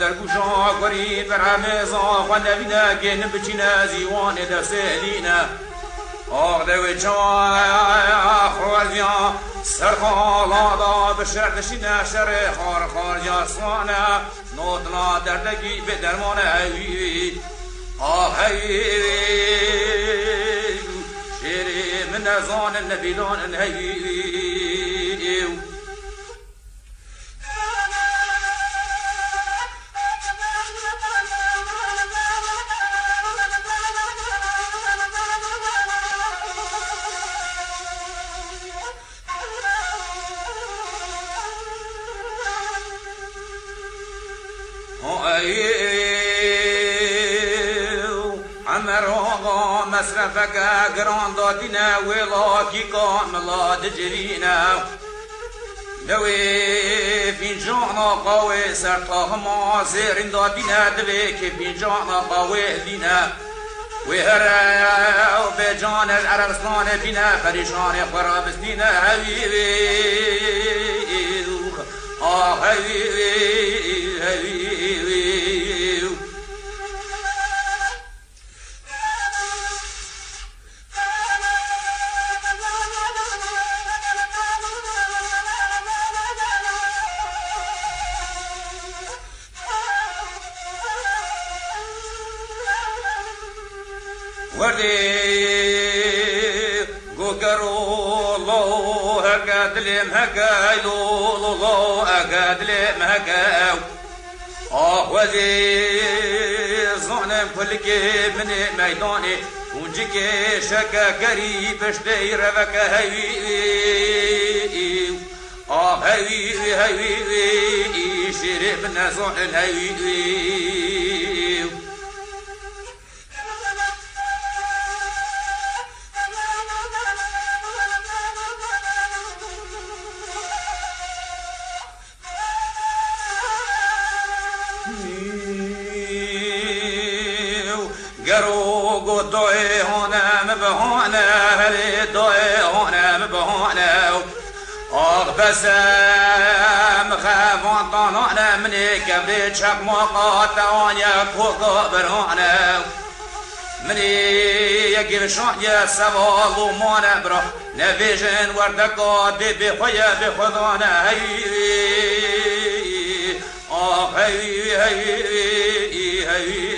درگوشا قرین بر رمضان خواه نبینا گن بچینا زیوان در سهلینا آغده و جا خوردیان سرخالا دا بشر دشینا شر خار خار جاسوانا نوتنا دردگی به درمان هوی هوی شیری من ازان النبیلان هوی مصرفك قران دينا ولاكي كاملا تجرينا دوي فنجانا قوي سرطاه ما زيرين دينا دويك فنجانا قوي دينا وهرا بجان العربستان بنا فريشان خرابستينا حبيبي حبيبي حبيبي وردي قوكرو لو هكاد لم هكاي لو هكاد لم هكاو وذي ظنم كلك من ميداني ونجيك شكا قريب اشتي رفك هوي هوي هوي شرب نزون الهوي قرو دوي هنا مبهونا هلي دوي هنا مبهونا بسام خافون طنونا مني قبل شق مقاطعون يكوكو برهونا مني يجيب شوية سوال ومونا برو نبيجن وردقو دي بخويا بخذونا هاي هاي هاي هاي